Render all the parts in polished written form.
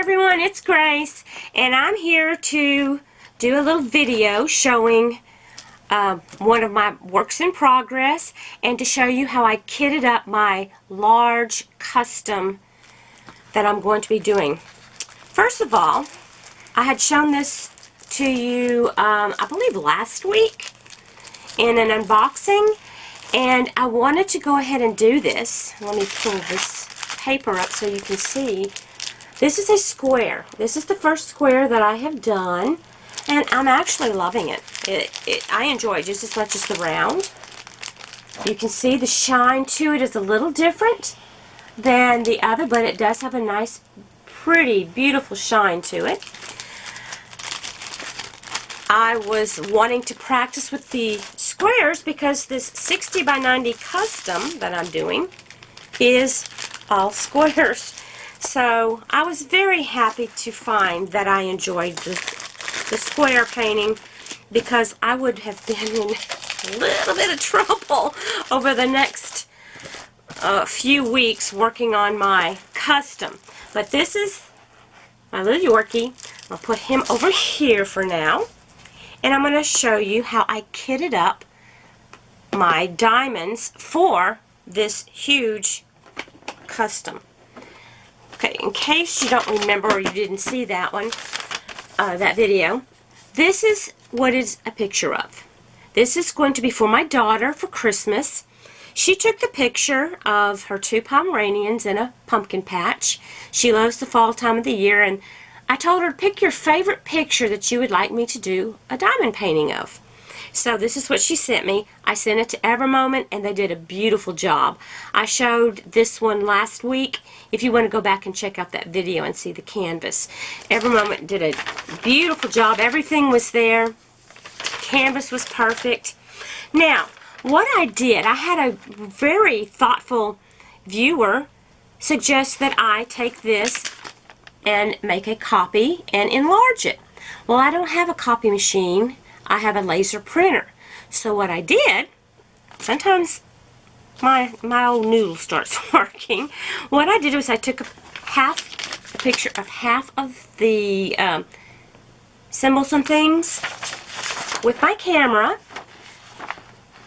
everyone, it's Grace, and I'm here to do a little video showing one of my works in progress and to show you how I kitted up my large custom that I'm going to be doing. First of all, I had shown this to you, I believe last week in an unboxing, and I wanted to go ahead and do this. Let me pull this paper up so you can see. This is a square. This is the first square that I have done, and I'm actually loving it. I enjoy it just as much as the round. You can see the shine to it is a little different than the other, but it does have a nice, pretty, beautiful shine to it. I was wanting to practice with the squares because this 60 by 90 custom that I'm doing is all squares. So I was very happy to find that I enjoyed the square painting, because I would have been in a little bit of trouble over the next few weeks working on my custom. But this is my little Yorkie. I'll put him over here for now. And I'm going to show you how I kitted up my diamonds for this huge custom. Okay, in case you don't remember or you didn't see that one, that video, this is what it's a picture of. This is going to be for my daughter for Christmas. She took the picture of her two Pomeranians in a pumpkin patch. She loves the fall time of the year, and I told her to pick your favorite picture that you would like me to do a diamond painting of. So this is what she sent me. I sent it to Evermoment, and they did a beautiful job. I showed this one last week. If you want to go back and check out that video and see the canvas. Evermoment did a beautiful job. Everything was there. Canvas was perfect. Now, what I did, I had a very thoughtful viewer suggest that I take this and make a copy and enlarge it. Well, I don't have a copy machine. I have a laser printer. So what I did, sometimes my old noodle starts working. What I did was I took a picture of half of the symbols and things with my camera.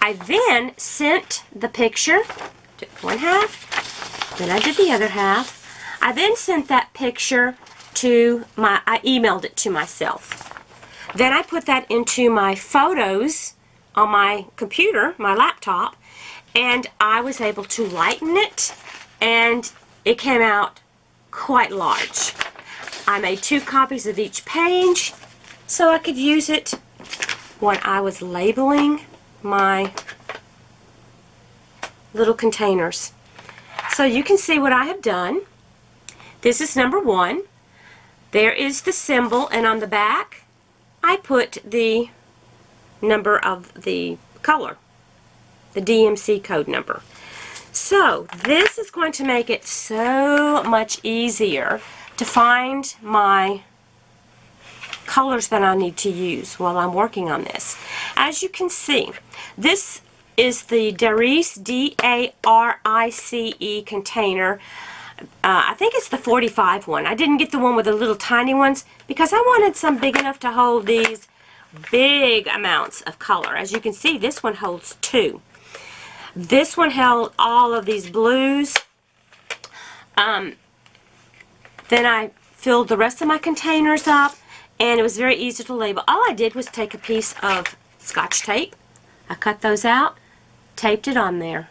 I then sent the picture, took one half, then I did the other half. I then sent that picture to I emailed it to myself. Then I put that into my photos on my computer, my laptop, and I was able to lighten it, and it came out quite large. I made 2 copies of each page so I could use it when I was labeling my little containers. So you can see what I have done. This is number 1. There is the symbol, and on the back I put the number of the color, the DMC code number. So this is going to make it so much easier to find my colors that I need to use while I'm working on this. As you can see, this is the Darice, D-A-R-I-C-E container. I think it's the 45 one. I didn't get the one with the little tiny ones because I wanted some big enough to hold these big amounts of color. As you can see, this one holds 2. This one held all of these blues. Then I filled the rest of my containers up, and it was very easy to label. All I did was take a piece of Scotch tape. I cut those out, taped it on there.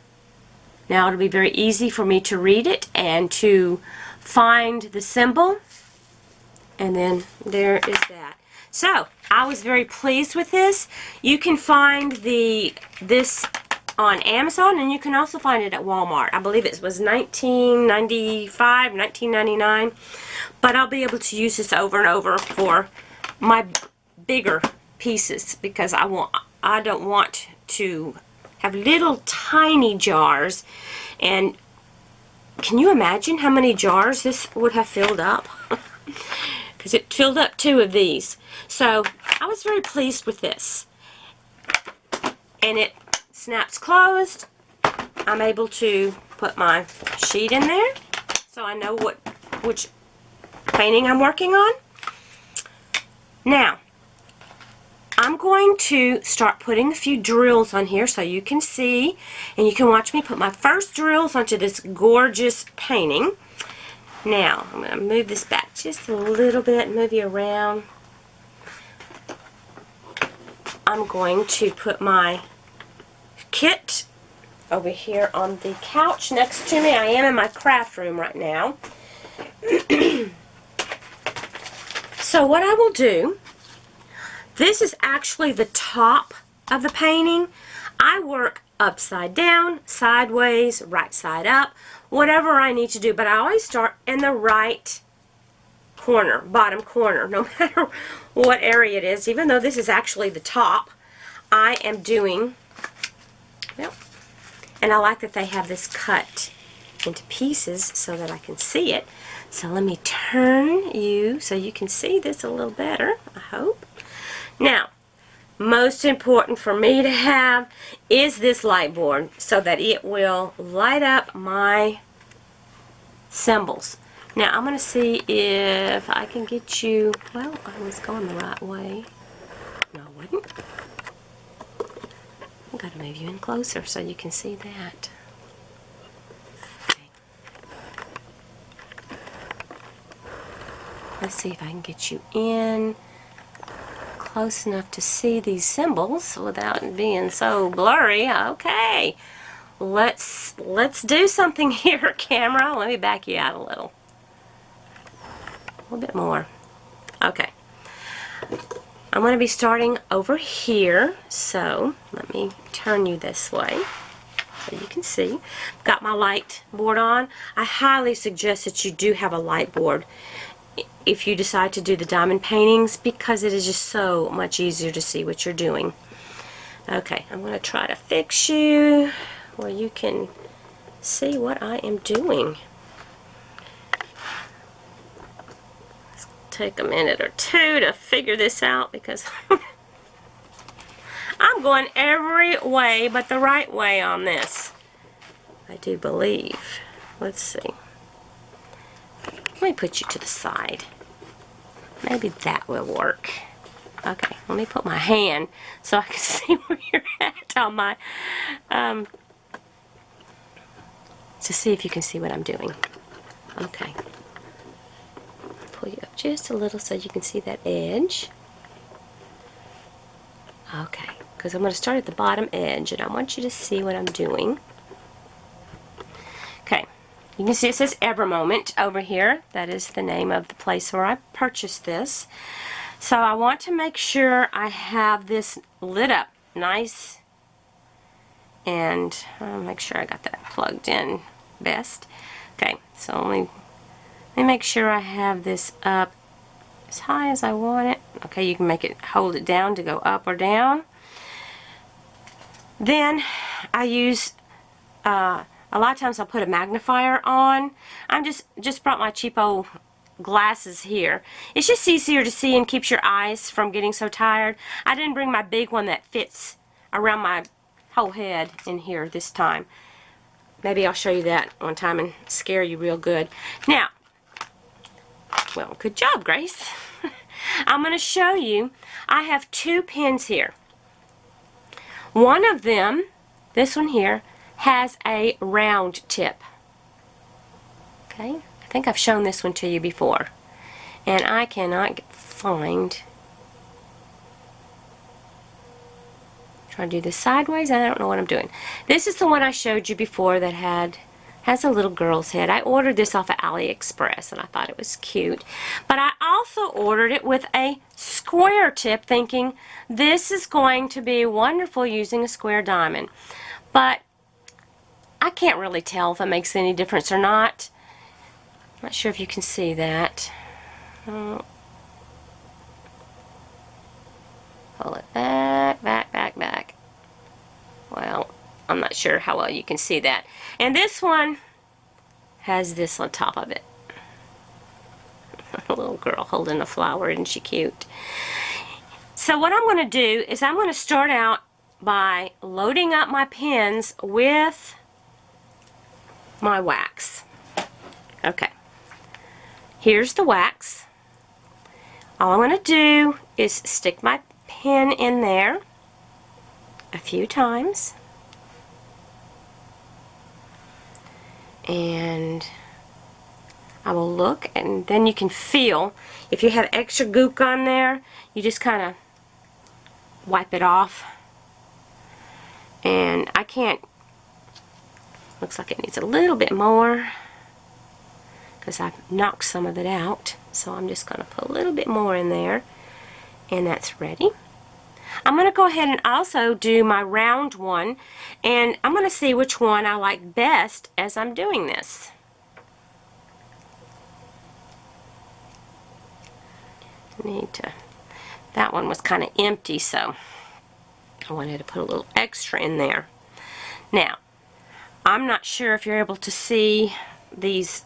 Now it'll be very easy for me to read it and to find the symbol, and then there is that. So I was very pleased with this. You can find this on Amazon, and you can also find it at Walmart. I believe it was $19.95, $19.99, but I'll be able to use this over and over for my bigger pieces because I don't want to have little tiny jars. And can you imagine how many jars this would have filled up? Because it filled up 2 of these. So I was very pleased with this. And it snaps closed. I'm able to put my sheet in there so I know which painting I'm working on. Now, I'm going to start putting a few drills on here so you can see, and you can watch me put my first drills onto this gorgeous painting. Now, I'm going to move this back just a little bit, move you around. I'm going to put my kit over here on the couch next to me. I am in my craft room right now. So what I will do, this is actually the top of the painting. I work upside down, sideways, right side up, whatever I need to do, but I always start in the right corner, bottom corner, no matter what area it is. Even though this is actually the top, I am doing, well, and I like that they have this cut into pieces so that I can see it. So let me turn you so you can see this a little better, I hope. Now, most important for me to have is this light board so that it will light up my symbols. Now, I'm going to see if I can get you, well, I was going the right way. No, I wasn't. I've got to move you in closer so you can see that. Okay. Let's see if I can get you in close enough to see these symbols without being so blurry. Okay, let's do something here, camera. Let me back you out a little bit more. Okay, I'm going to be starting over here, so let me turn you this way so you can see. Got my light board on. I highly suggest that you do have a light board if you decide to do the diamond paintings, because it is just so much easier to see what you're doing. Okay, I'm going to try to fix you where you can see what I am doing. Let's take a minute or two to figure this out because I'm going every way but the right way on this, I do believe. Let's see. Let me put you to the side. Maybe that will work. Okay, let me put my hand so I can see where you're at on my, to see if you can see what I'm doing. Okay. Pull you up just a little so you can see that edge. Okay, because I'm going to start at the bottom edge and I want you to see what I'm doing. Okay. You can see it says Evermoment over here. That is the name of the place where I purchased this. So I want to make sure I have this lit up nice, and I'll make sure I got that plugged in best. Okay, so let me make sure I have this up as high as I want it. Okay, you can make it, hold it down to go up or down. Then I use a lot of times I'll put a magnifier on. I'm just brought my cheapo glasses here. It's just easier to see and keeps your eyes from getting so tired. I didn't bring my big one that fits around my whole head in here this time. Maybe I'll show you that one time and scare you real good. Now, well, good job, Grace. I'm going to show you. I have two pins here. One of them, this one here, has a round tip. Okay, I think I've shown this one to you before, and I cannot find. Try to do this sideways. I don't know what I'm doing. This is the one I showed you before that has a little girl's head. I ordered this off of AliExpress and I thought it was cute, but I also ordered it with a square tip, thinking this is going to be wonderful using a square diamond, but I can't really tell if it makes any difference or not. Not sure if you can see that. Pull it back, back, back, back. Well, I'm not sure how well you can see that. And this one has this on top of it. A little girl holding a flower, isn't she cute? So what I'm going to do is I'm going to start out by loading up my pins with my wax. Okay. here's the wax. All I'm going to do is stick my pen in there a few times. And I will look, and then you can feel if you have extra gook on there, you just kind of wipe it off. And I can't, looks like it needs a little bit more because I've knocked some of it out. So I'm just going to put a little bit more in there, and that's ready. I'm going to go ahead and also do my round one, and I'm going to see which one I like best as I'm doing this. That one was kind of empty, so I wanted to put a little extra in there. Now, I'm not sure if you're able to see these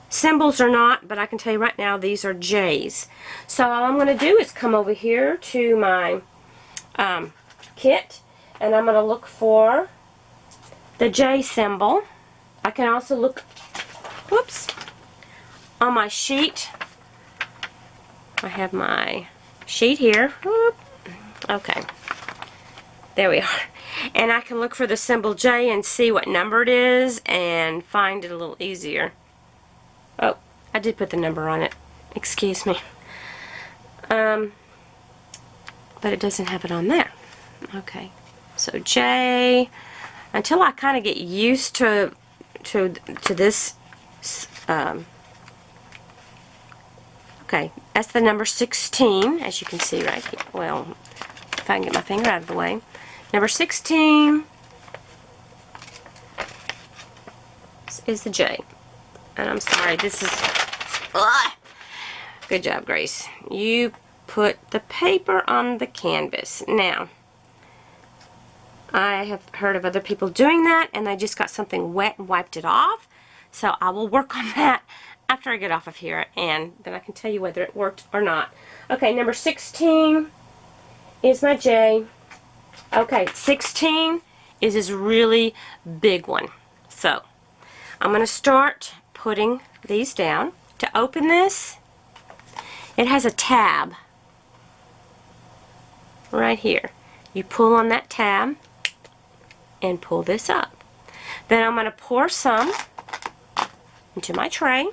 symbols or not, but I can tell you right now these are J's. So all I'm going to do is come over here to my kit, and I'm going to look for the J symbol. I can also look, whoops, on my sheet. I have my sheet here. Whoop. Okay, there we are. And I can look for the symbol J and see what number it is and find it a little easier. Oh, I did put the number on it. Excuse me. But it doesn't have it on there. Okay, so J, until I kind of get used to this, okay, that's the number 16, as you can see right here. Well, if I can get my finger out of the way. Number 16 is the J. And I'm sorry, this is, good job, Grace. You put the paper on the canvas. Now, I have heard of other people doing that, and they just got something wet and wiped it off. So I will work on that after I get off of here, and then I can tell you whether it worked or not. Okay, number 16 is my J. Okay, 16 is this really big one. So I'm going to start putting these down. To open this, it has a tab right here. You pull on that tab and pull this up. Then I'm going to pour some into my tray.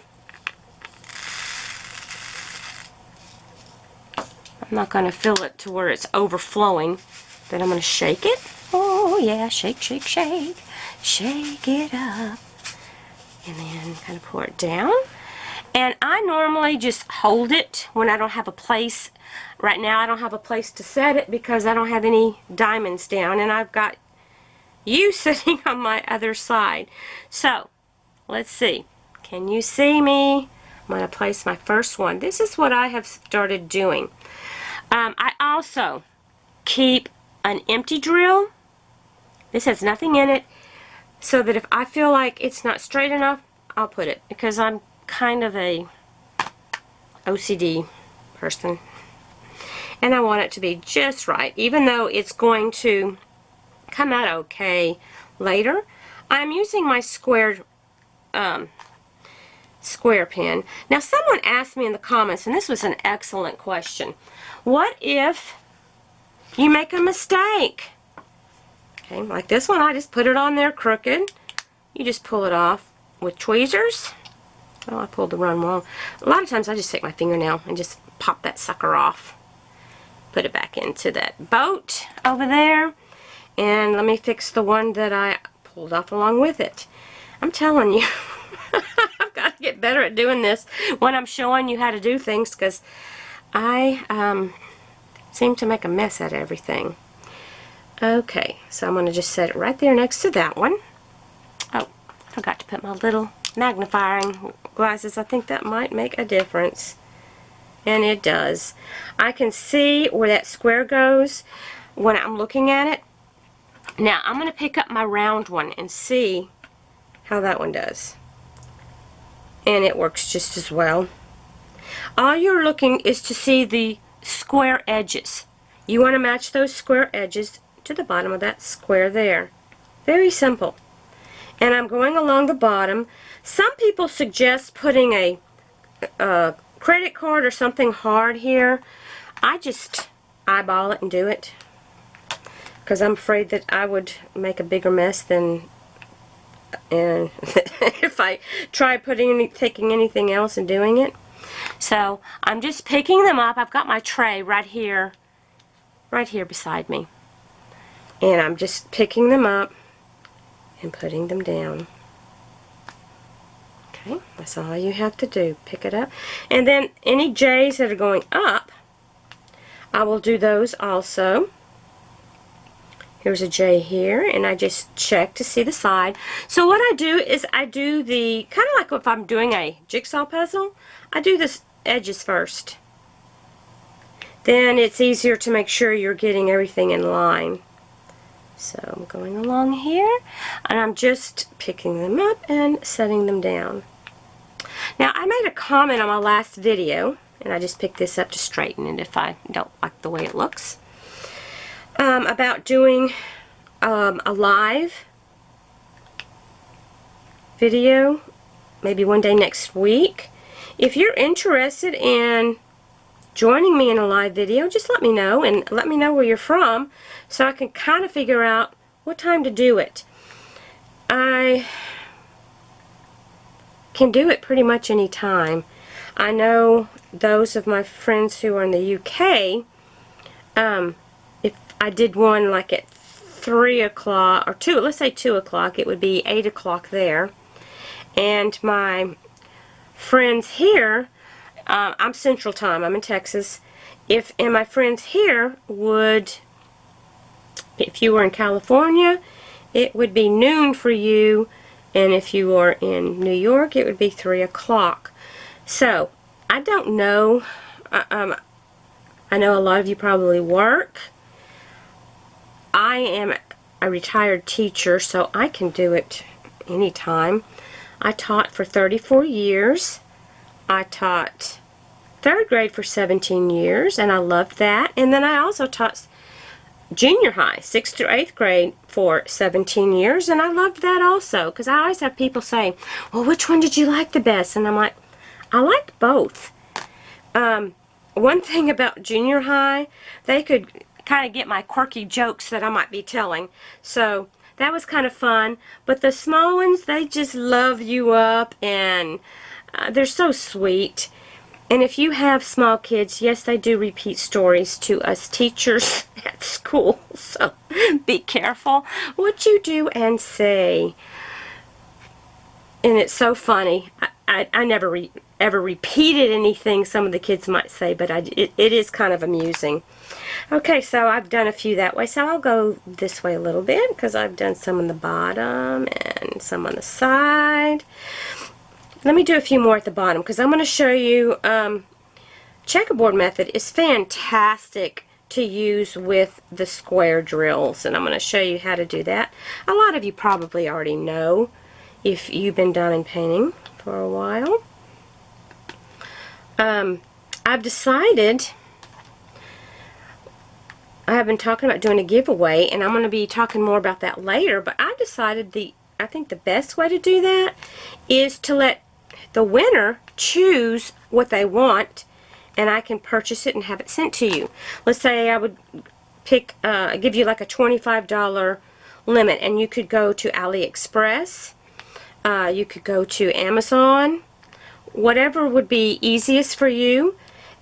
I'm not going to fill it to where it's overflowing. Then I'm going to shake it. Oh yeah, shake, shake, shake. Shake it up. And then kind of pour it down. And I normally just hold it when I don't have a place. Right now I don't have a place to set it because I don't have any diamonds down, and I've got you sitting on my other side. So, let's see. Can you see me? I'm going to place my first one. This is what I have started doing. I also keep an empty drill. This has nothing in it, so that if I feel like it's not straight enough, I'll put it, because I'm kind of a OCD person, and I want it to be just right. Even though it's going to come out okay later, I'm using my square pen. Now, someone asked me in the comments, and this was an excellent question, what if you make a mistake? Okay, like this one, I just put it on there crooked. You just pull it off with tweezers. Oh, I pulled the wrong one. A lot of times I just take my fingernail and just pop that sucker off. Put it back into that boat over there. And let me fix the one that I pulled off along with it. I'm telling you, I've got to get better at doing this when I'm showing you how to do things, because I seem to make a mess out of everything. Okay, so I'm going to just set it right there next to that one. Oh, I forgot to put my little magnifying glasses. I think that might make a difference. And it does. I can see where that square goes when I'm looking at it. Now, I'm going to pick up my round one and see how that one does. And it works just as well. All you're looking is to see the square edges. You want to match those square edges to the bottom of that square there. Very simple. And I'm going along the bottom. Some people suggest putting a credit card or something hard here, I just eyeball it and do it. Because I'm afraid that I would make a bigger mess than if I try taking anything else and doing it. So I'm just picking them up. I've got my tray right here beside me. And I'm just picking them up and putting them down. Okay, that's all you have to do. Pick it up. And then any J's that are going up, I will do those also. Here's a J here, and I just check to see the side. So what I do is I do the, kind of like if I'm doing a jigsaw puzzle, I do the edges first. Then it's easier to make sure you're getting everything in line. So I'm going along here, and I'm just picking them up and setting them down. Now, I made a comment on my last video, and I just picked this up to straighten it if I don't like the way it looks, about doing a live video, maybe one day next week. If you're interested in joining me in a live video, just let me know, and let me know where you're from so I can kind of figure out what time to do it. I can do it pretty much any time. I know those of my friends who are in the UK, if I did one like at 3 o'clock, or 2, let's say 2 o'clock, it would be 8 o'clock there. And my friends here, I'm Central Time, I'm in Texas. And my friends here would, if you were in California, it would be noon for you, and if you are in New York, it would be 3 o'clock. So, I don't know. I know a lot of you probably work. I am a retired teacher, so I can do it anytime. I taught for 34 years. I taught 3rd grade for 17 years, and I loved that. And then I also taught junior high, 6th through 8th grade for 17 years, and I loved that also, because I always have people say, well, which one did you like the best? And I'm like, I liked both. One thing about junior high, they could kind of get my quirky jokes that I might be telling, so that was kind of fun. But the small ones, they just love you up, and they're so sweet. And if you have small kids, yes, they do repeat stories to us teachers at school, so be careful what you do and say. And it's so funny. I never ever repeated anything some of the kids might say, but it is kind of amusing. Okay, so I've done a few that way, so I'll go this way a little bit, because I've done some on the bottom and some on the side. Let me do a few more at the bottom, because I'm going to show you checkerboard method is fantastic to use with the square drills, and I'm going to show you how to do that. A lot of you probably already know if you've been diamond painting for a while. I've decided, I have been talking about doing a giveaway, and I'm going to be talking more about that later, but I decided I think the best way to do that is to let the winner choose what they want, and I can purchase it and have it sent to you. Let's say I would give you like a $25 limit, and you could go to AliExpress, you could go to Amazon, whatever would be easiest for you,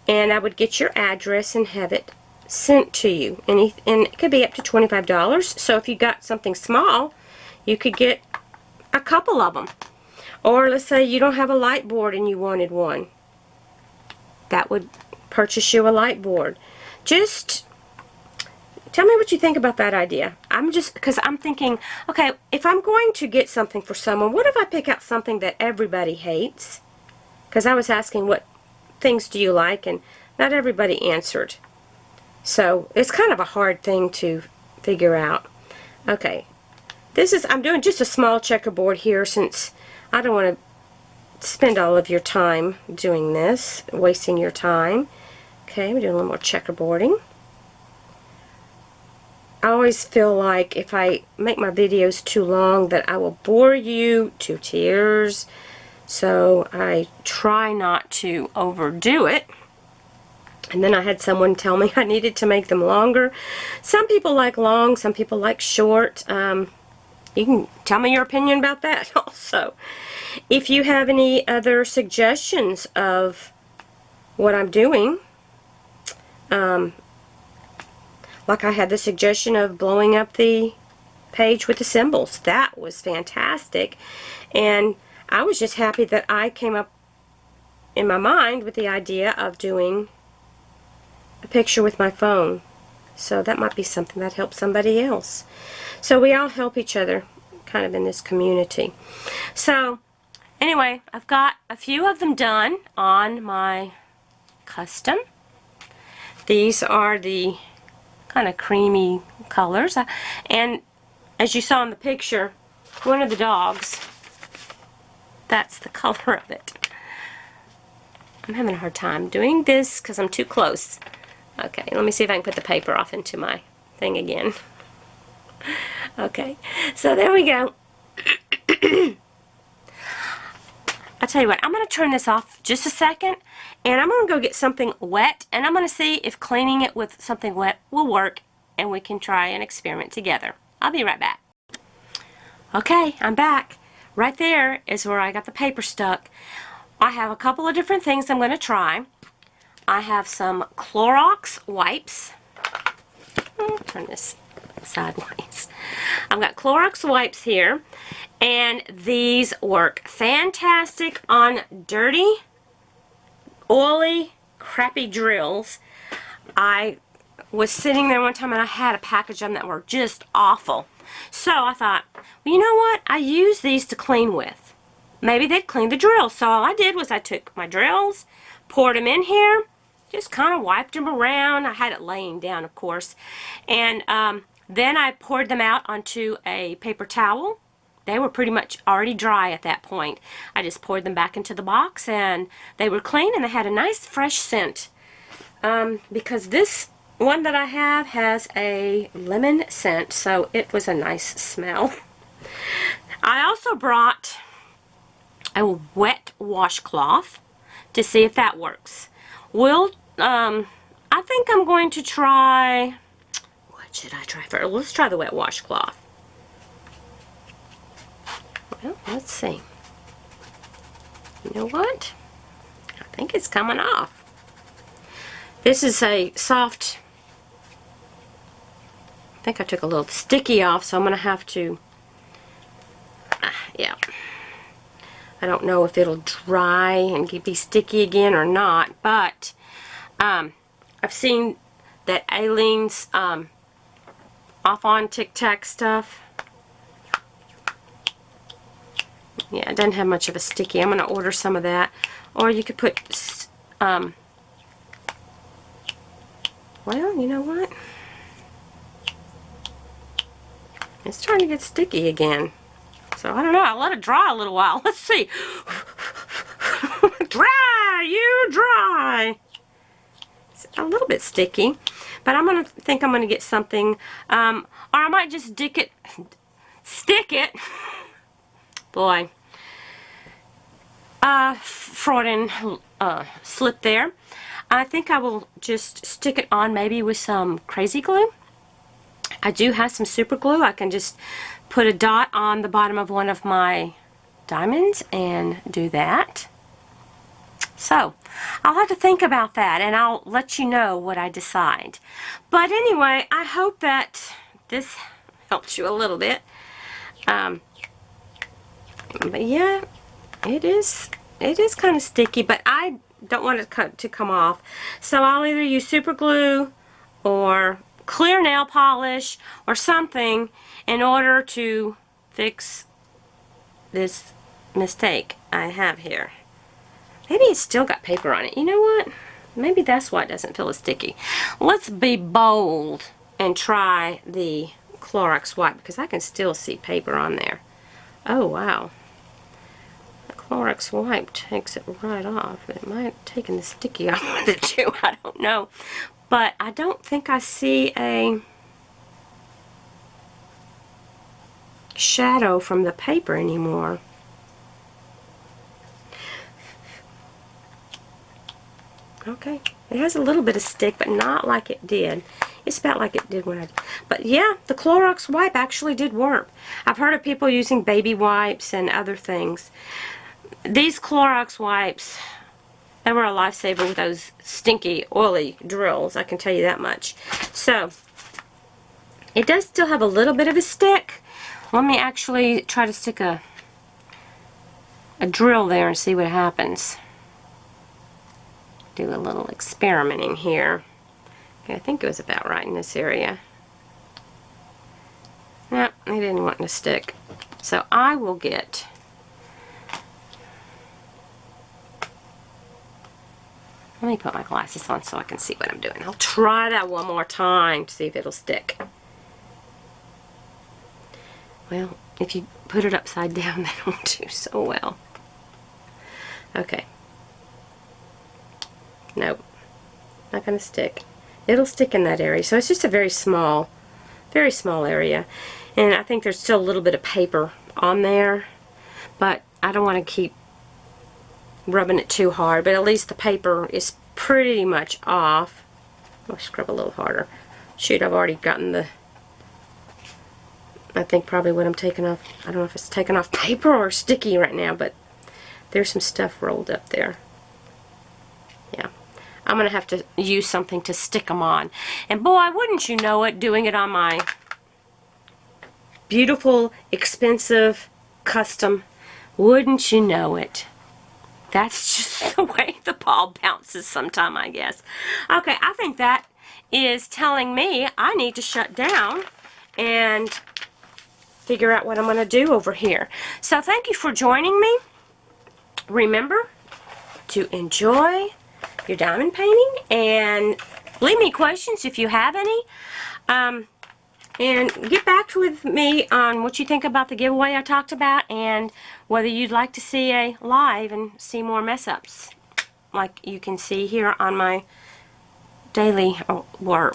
and I would get your address and have it sent to you. And it could be up to $25. So if you got something small, you could get a couple of them. Or let's say you don't have a light board and you wanted one. That would purchase you a light board. Just tell me what you think about that idea. Because I'm thinking, okay, if I'm going to get something for someone, what if I pick out something that everybody hates? Because I was asking what things do you like, and not everybody answered. So it's kind of a hard thing to figure out. Okay, I'm doing just a small checkerboard here, since I don't want to spend all of your time doing this, wasting your time. Okay, we're doing a little more checkerboarding. I always feel like if I make my videos too long that I will bore you to tears. So I try not to overdo it. And then I had someone tell me I needed to make them longer. Some people like long, some people like short. You can tell me your opinion about that also. If you have any other suggestions of what I'm doing, like I had the suggestion of blowing up the page with the symbols. That was fantastic. And I was just happy that I came up in my mind with the idea of doing a picture with my phone. So that might be something that helps somebody else. So we all help each other kind of in this community. So anyway, I've got a few of them done on my custom. These are the kind of creamy colors. And as you saw in the picture, one of the dogs, that's the color of it. I'm having a hard time doing this because I'm too close. Okay, let me see if I can put the paper off into my thing again. Okay, so there we go. I'll tell you what, I'm going to turn this off just a second, and I'm going to go get something wet, and I'm going to see if cleaning it with something wet will work, and we can try an experiment together. I'll be right back. Okay, I'm back. Right there is where I got the paper stuck. I have a couple of different things I'm going to try. I have some Clorox wipes. Turn this sideways. I've got Clorox wipes here, and these work fantastic on dirty, oily, crappy drills. I was sitting there one time and I had a package of them that were just awful. So I thought, well, you know what? I use these to clean with. Maybe they'd clean the drills. So all I did was I took my drills, poured them in here, just kind of wiped them around. I had it laying down, of course. And then I poured them out onto a paper towel. They were pretty much already dry at that point. I just poured them back into the box and they were clean and they had a nice fresh scent. Because this one that I have has a lemon scent, so it was a nice smell. I also brought a wet washcloth to see if that works. I think I'm going to try, what should I try first? Let's try the wet washcloth. Well, let's see. You know what? I think it's coming off. This is a soft, I think I took a little sticky off, so I'm going to have to, yeah. I don't know if it'll dry and be sticky again or not, but I've seen that Aileen's off on Tic Tac stuff. Yeah, it doesn't have much of a sticky. I'm going to order some of that. Or you could put, well, you know what? It's starting to get sticky again. So I don't know. I'll let it dry a little while. Let's see. Dry, you dry. It's a little bit sticky, but I'm gonna think I'm gonna get something, or I might just stick it. Boy, Freudian slip there. I think I will just stick it on maybe with some crazy glue. I do have some super glue. I can just put a dot on the bottom of one of my diamonds and do that. So I'll have to think about that and I'll let you know what I decide. But anyway, I hope that this helps you a little bit. But yeah, it is kind of sticky, but I don't want it to come off. So I'll either use super glue or clear nail polish or something in order to fix this mistake I have here. Maybe it's still got paper on it. You know what? Maybe that's why it doesn't feel as sticky. Let's be bold and try the Clorox wipe because I can still see paper on there. Oh wow. The Clorox wipe takes it right off. It might have taken the sticky off with it too. I don't know. But I don't think I see a shadow from the paper anymore. Okay, it has a little bit of stick, but not like it did. It's about like it did when I did. But yeah, the Clorox wipe actually did work. I've heard of people using baby wipes and other things. These Clorox wipes, they were a lifesaver with those stinky, oily drills, I can tell you that much. So, it does still have a little bit of a stick. Let me actually try to stick a drill there and see what happens. Do a little experimenting here. Okay, I think it was about right in this area. No, it didn't want to stick. So I will get let me put my glasses on so I can see what I'm doing. I'll try that one more time to see if it'll stick. Well, if you put it upside down, they don't do so well. Okay. Nope. Not going to stick. It'll stick in that area. So it's just a very small area. And I think there's still a little bit of paper on there. But I don't want to keep rubbing it too hard. But at least the paper is pretty much off. I'll scrub a little harder. Shoot, I've already gotten the... I think probably what I'm taking off, I don't know if it's taking off paper or sticky right now, but there's some stuff rolled up there. Yeah. I'm going to have to use something to stick them on. And boy, wouldn't you know it, doing it on my beautiful, expensive, custom. Wouldn't you know it. That's just the way the ball bounces sometime, I guess. Okay, I think that is telling me I need to shut down and figure out what I'm going to do over here. So thank you for joining me. Remember to enjoy your diamond painting and leave me questions if you have any. And get back with me on what you think about the giveaway I talked about and whether you'd like to see a live and see more mess-ups like you can see here on my daily or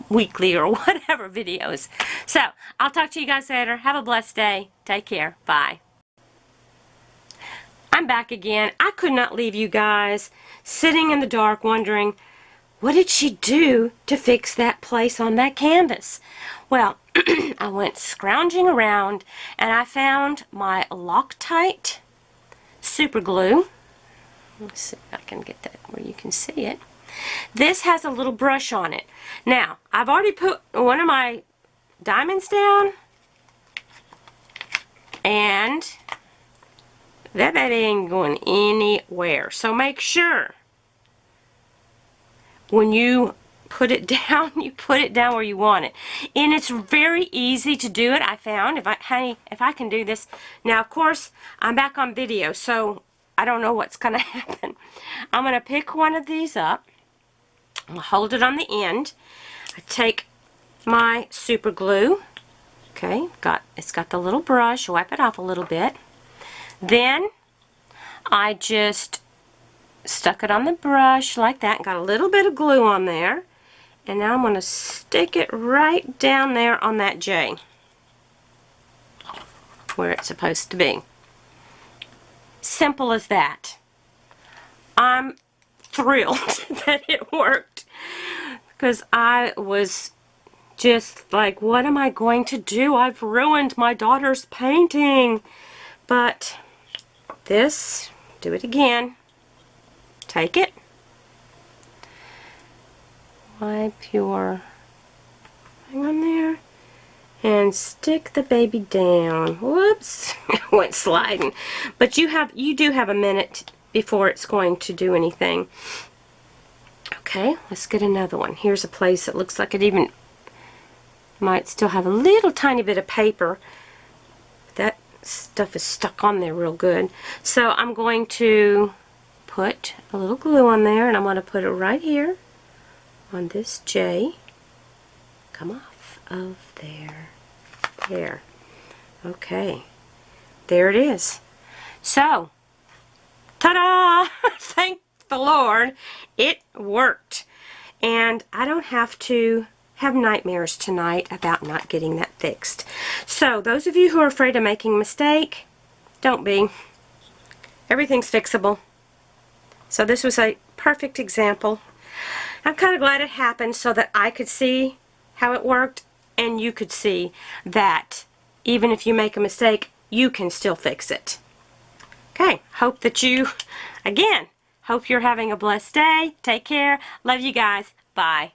weekly or whatever videos. So, I'll talk to you guys later. Have a blessed day. Take care. Bye. I'm back again. I could not leave you guys sitting in the dark wondering, what did she do to fix that place on that canvas? Well, I went scrounging around and I found my Loctite super glue. Let's see if I can get that where you can see it. This has a little brush on it. Now, I've already put one of my diamonds down, and that ain't going anywhere. So make sure when you put it down, you put it down where you want it. And it's very easy to do it, I found. If I can do this. Now, of course, I'm back on video, so I don't know what's going to happen. I'm going to pick one of these up. I'll hold it on the end. I take my super glue. Okay, it's got the little brush. Wipe it off a little bit. Then I just stuck it on the brush like that and got a little bit of glue on there. And now I'm going to stick it right down there on that J where it's supposed to be. Simple as that. I'm thrilled that it worked because I was just like, what am I going to do? I've ruined my daughter's painting. But this, do it again. Take it. Wipe your thing on there. And stick the baby down. Whoops. Went sliding. But you do have a minute before it's going to do anything. Okay, let's get another one. Here's a place that looks like it even might still have a little tiny bit of paper. That stuff is stuck on there real good. So I'm going to put a little glue on there, and I'm going to put it right here on this J. Come off of there. There. Okay. There it is. So, ta-da! Thank the Lord, it worked. And I don't have to have nightmares tonight about not getting that fixed. So, those of you who are afraid of making a mistake, don't be. Everything's fixable. So this was a perfect example. I'm kind of glad it happened so that I could see how it worked and you could see that even if you make a mistake, you can still fix it. Okay, hope that you, again, hope you're having a blessed day. Take care. Love you guys. Bye.